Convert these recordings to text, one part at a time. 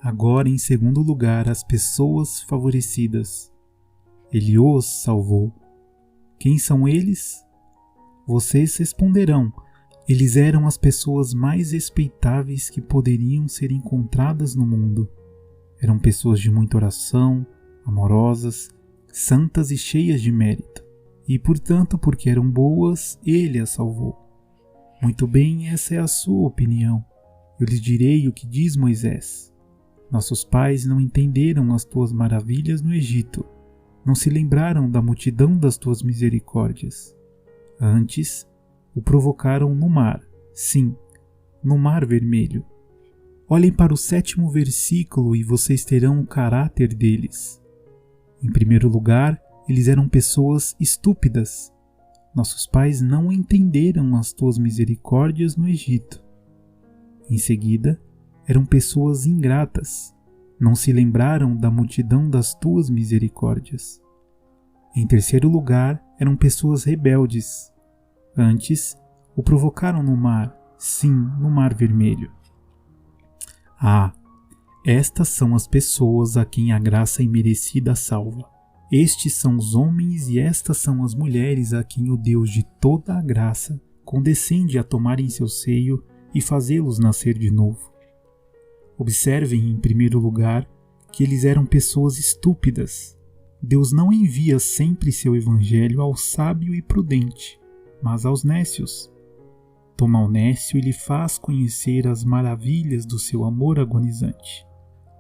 Agora, em segundo lugar, as pessoas favorecidas. Ele os salvou. Quem são eles? Vocês responderão: eles eram as pessoas mais respeitáveis que poderiam ser encontradas no mundo. Eram pessoas de muita oração, amorosas, santas e cheias de mérito. E, portanto, porque eram boas, ele as salvou. Muito bem, essa é a sua opinião. Eu lhes direi o que diz Moisés. Nossos pais não entenderam as tuas maravilhas no Egito. Não se lembraram da multidão das tuas misericórdias. Antes, o provocaram no mar, sim, no Mar Vermelho. Olhem para o 7º versículo e vocês terão o caráter deles. Em primeiro lugar, eles eram pessoas estúpidas. Nossos pais não entenderam as tuas misericórdias no Egito. Em seguida, eram pessoas ingratas. Não se lembraram da multidão das tuas misericórdias. Em terceiro lugar, eram pessoas rebeldes. Antes, o provocaram no mar, sim, no Mar Vermelho. Estas são as pessoas a quem a graça imerecida salva. Estes são os homens e estas são as mulheres a quem o Deus de toda a graça condescende a tomar em seu seio e fazê-los nascer de novo. Observem, em primeiro lugar, que eles eram pessoas estúpidas. Deus não envia sempre seu evangelho ao sábio e prudente, mas aos nécios. Toma o nécio e lhe faz conhecer as maravilhas do seu amor agonizante.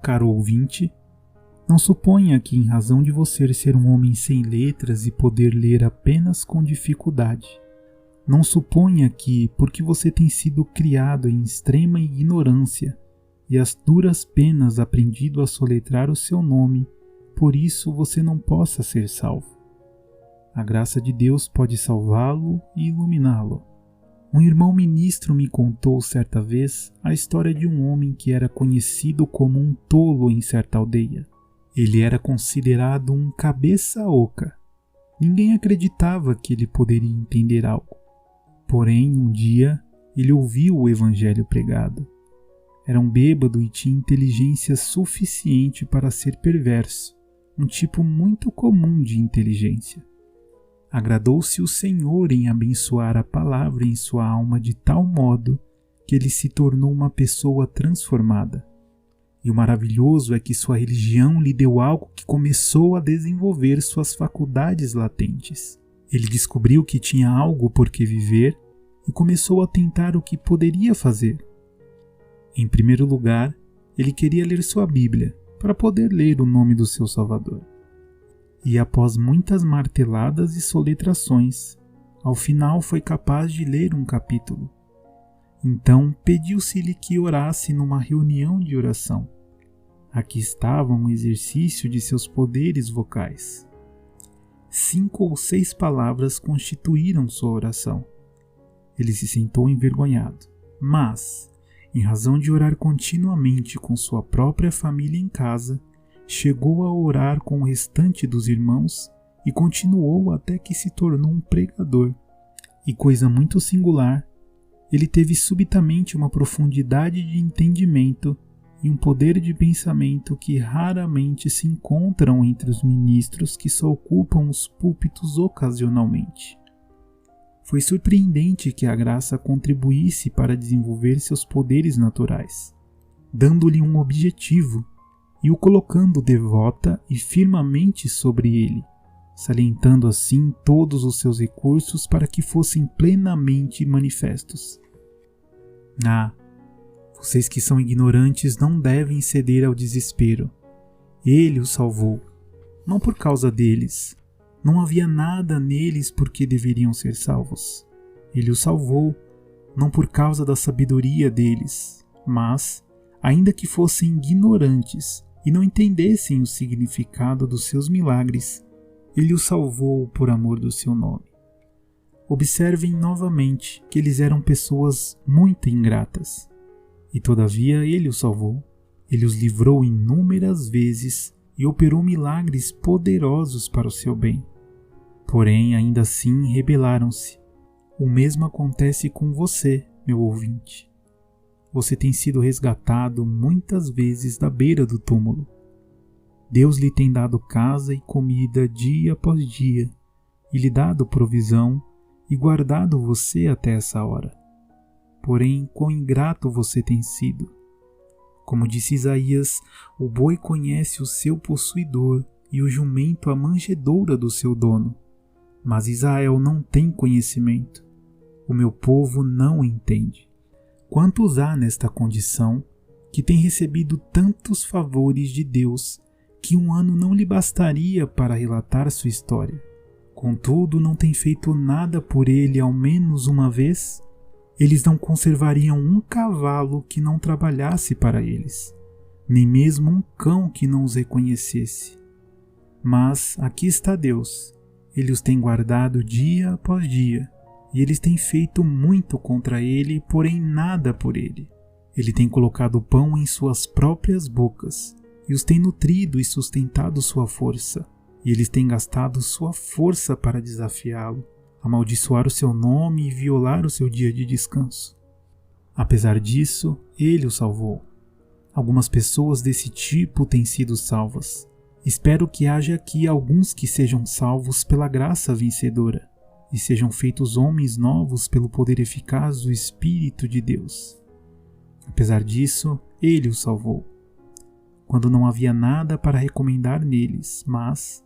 Caro ouvinte, não suponha que, em razão de você ser um homem sem letras e poder ler apenas com dificuldade, não suponha que, porque você tem sido criado em extrema ignorância e às duras penas aprendido a soletrar o seu nome, por isso você não possa ser salvo. A graça de Deus pode salvá-lo e iluminá-lo. Um irmão ministro me contou certa vez a história de um homem que era conhecido como um tolo em certa aldeia. Ele era considerado um cabeça oca. Ninguém acreditava que ele poderia entender algo. Porém, um dia, ele ouviu o evangelho pregado. Era um bêbado e tinha inteligência suficiente para ser perverso, um tipo muito comum de inteligência. Agradou-se o Senhor em abençoar a palavra em sua alma de tal modo que ele se tornou uma pessoa transformada. E o maravilhoso é que sua religião lhe deu algo que começou a desenvolver suas faculdades latentes. Ele descobriu que tinha algo por que viver e começou a tentar o que poderia fazer. Em primeiro lugar, ele queria ler sua Bíblia, para poder ler o nome do seu Salvador. E após muitas marteladas e soletrações, ao final foi capaz de ler um capítulo. Então pediu-se-lhe que orasse numa reunião de oração. Aqui estava um exercício de seus poderes vocais. 5 ou 6 palavras constituíram sua oração. Ele se sentou envergonhado, mas, em razão de orar continuamente com sua própria família em casa, chegou a orar com o restante dos irmãos e continuou até que se tornou um pregador. E coisa muito singular, ele teve subitamente uma profundidade de entendimento e um poder de pensamento que raramente se encontram entre os ministros que só ocupam os púlpitos ocasionalmente. Foi surpreendente que a graça contribuísse para desenvolver seus poderes naturais, dando-lhe um objetivo e o colocando devota e firmemente sobre ele, salientando assim todos os seus recursos para que fossem plenamente manifestos. Vocês que são ignorantes não devem ceder ao desespero. Ele os salvou, não por causa deles. Não havia nada neles por que deveriam ser salvos. Ele os salvou, não por causa da sabedoria deles, mas, ainda que fossem ignorantes e não entendessem o significado dos seus milagres, ele os salvou por amor do seu nome. Observem novamente que eles eram pessoas muito ingratas. E todavia ele os salvou. Ele os livrou inúmeras vezes e operou milagres poderosos para o seu bem. Porém, ainda assim rebelaram-se. O mesmo acontece com você, meu ouvinte. você tem sido resgatado muitas vezes da beira do túmulo. Deus lhe tem dado casa e comida dia após dia, e lhe dado provisão e guardado você até essa hora. Porém, quão ingrato você tem sido. Como disse Isaías, o boi conhece o seu possuidor e o jumento a manjedoura do seu dono. Mas Israel não tem conhecimento. O meu povo não entende. Quantos há nesta condição que tem recebido tantos favores de Deus que um ano não lhe bastaria para relatar sua história? Contudo, não tem feito nada por ele ao menos uma vez? Eles não conservariam um cavalo que não trabalhasse para eles, nem mesmo um cão que não os reconhecesse. Mas aqui está Deus. Ele os tem guardado dia após dia, e eles têm feito muito contra ele, porém nada por ele. Ele tem colocado pão em suas próprias bocas, e os tem nutrido e sustentado sua força, e eles têm gastado sua força para desafiá-lo, amaldiçoar o seu nome e violar o seu dia de descanso. Apesar disso, ele o salvou. Algumas pessoas desse tipo têm sido salvas. Espero que haja aqui alguns que sejam salvos pela graça vencedora e sejam feitos homens novos pelo poder eficaz do Espírito de Deus. Apesar disso, ele o salvou, quando não havia nada para recomendar neles, mas,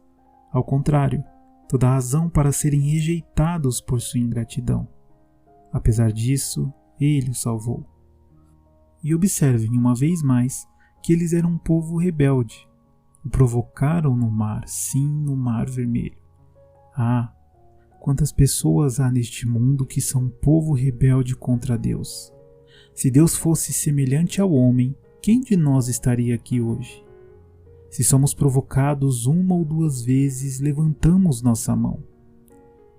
ao contrário, toda razão para serem rejeitados por sua ingratidão. Apesar disso, ele o salvou. E observem uma vez mais que eles eram um povo rebelde. O provocaram no mar, sim, no mar vermelho. Ah, quantas pessoas há neste mundo que são um povo rebelde contra Deus. Se Deus fosse semelhante ao homem, quem de nós estaria aqui hoje? Se somos provocados uma ou duas vezes, levantamos nossa mão.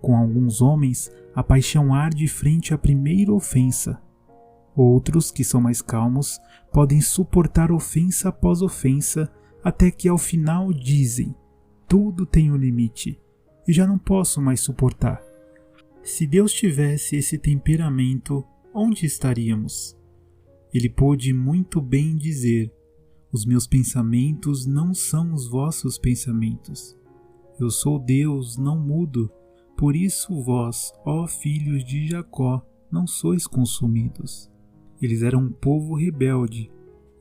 Com alguns homens, a paixão arde frente à primeira ofensa. Outros, que são mais calmos, podem suportar ofensa após ofensa, até que ao final dizem: tudo tem um limite, e já não posso mais suportar. Se Deus tivesse esse temperamento, onde estaríamos? Ele pôde muito bem dizer: os meus pensamentos não são os vossos pensamentos. Eu sou Deus, não mudo, por isso vós, ó filhos de Jacó, não sois consumidos. Eles eram um povo rebelde,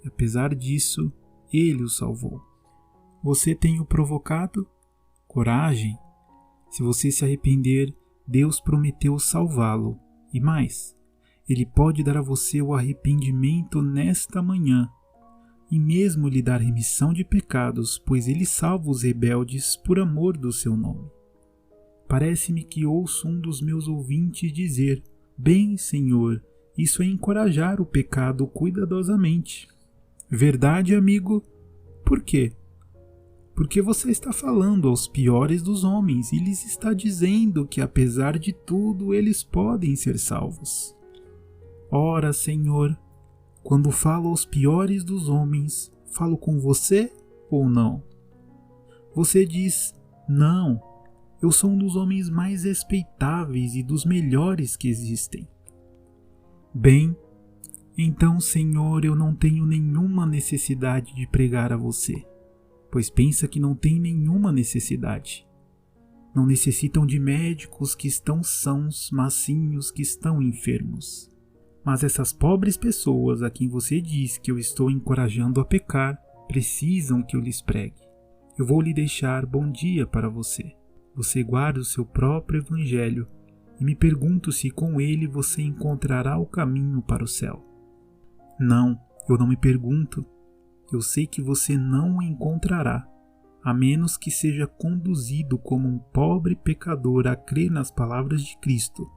e apesar disso, ele os salvou. Você tem o provocado? Coragem! Se você se arrepender, Deus prometeu salvá-lo. E mais, Ele pode dar a você o arrependimento nesta manhã, e mesmo lhe dar remissão de pecados, pois Ele salva os rebeldes por amor do seu nome. Parece-me que ouço um dos meus ouvintes dizer: bem, Senhor, isso é encorajar o pecado cuidadosamente. Verdade, amigo? Por quê? Porque você está falando aos piores dos homens e lhes está dizendo que, apesar de tudo, eles podem ser salvos. Ora, Senhor, quando falo aos piores dos homens, falo com você ou não? Você diz: não, eu sou um dos homens mais respeitáveis e dos melhores que existem. Bem, então, Senhor, eu não tenho nenhuma necessidade de pregar a você, pois pensa que não tem nenhuma necessidade. Não necessitam de médicos que estão sãos, mas sim os que estão enfermos. Mas essas pobres pessoas a quem você diz que eu estou encorajando a pecar, precisam que eu lhes pregue. Eu vou lhe deixar bom dia para você. Você guarda o seu próprio evangelho e me pergunto se com ele você encontrará o caminho para o céu. Não, eu não me pergunto. Eu sei que você não o encontrará, a menos que seja conduzido como um pobre pecador a crer nas palavras de Cristo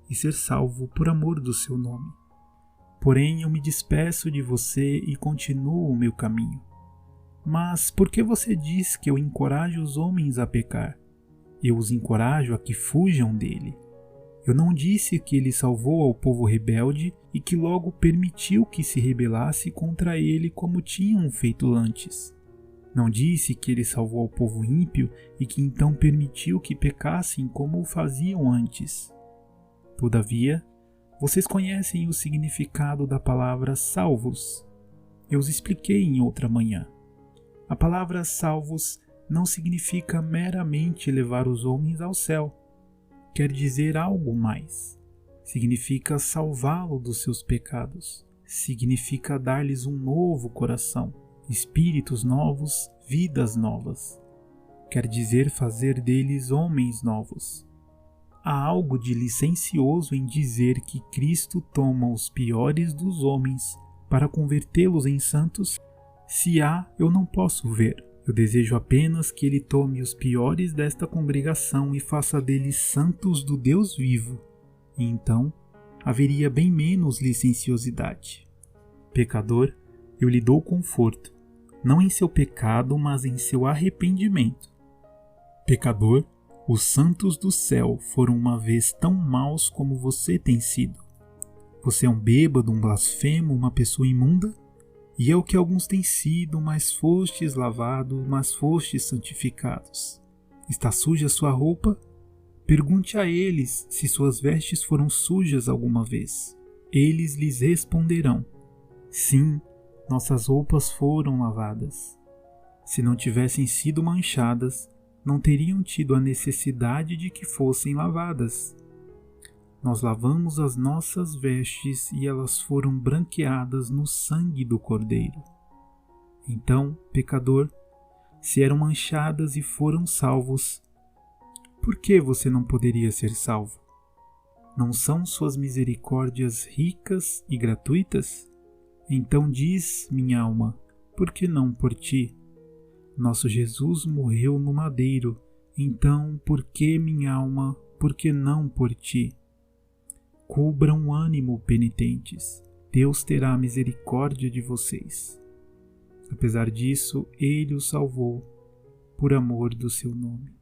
e ser salvo por amor do seu nome. Porém, eu me despeço de você e continuo o meu caminho. Mas por que você diz que eu encorajo os homens a pecar? Eu os encorajo a que fujam dele. Eu não disse que ele salvou ao povo rebelde e que logo permitiu que se rebelasse contra ele como tinham feito antes. Não disse que ele salvou ao povo ímpio e que então permitiu que pecassem como o faziam antes. Todavia, Vocês conhecem o significado da palavra salvos? Eu os expliquei em outra manhã. A palavra salvos não significa meramente levar os homens ao céu. Quer dizer algo mais. Significa salvá-lo dos seus pecados. Significa dar-lhes um novo coração, espíritos novos, vidas novas. Quer dizer fazer deles homens novos. Há algo de licencioso em dizer que Cristo toma os piores dos homens para convertê-los em santos? Se há, eu não posso ver. Eu desejo apenas que Ele tome os piores desta congregação e faça deles santos do Deus vivo. E então, haveria bem menos licenciosidade. Pecador, eu lhe dou conforto, não em seu pecado, mas em seu arrependimento. Pecador, os santos do céu foram uma vez tão maus como você tem sido. Você é um bêbado, um blasfemo, uma pessoa imunda? E é o que alguns têm sido, mas fostes lavados, mas fostes santificados. Está suja a sua roupa? Pergunte a eles se suas vestes foram sujas alguma vez. Eles lhes responderão: sim, nossas roupas foram lavadas. Se não tivessem sido manchadas, não teriam tido a necessidade de que fossem lavadas. Nós lavamos as nossas vestes e elas foram branqueadas no sangue do Cordeiro. Então, pecador, se eram manchadas e foram salvos, por que você não poderia ser salvo? Não são suas misericórdias ricas e gratuitas? Então diz, minha alma, por que não por ti? Nosso Jesus morreu no madeiro, então por que, minha alma, por que não por ti? Cubram ânimo, penitentes, Deus terá misericórdia de vocês. Apesar disso, Ele os salvou, por amor do seu nome.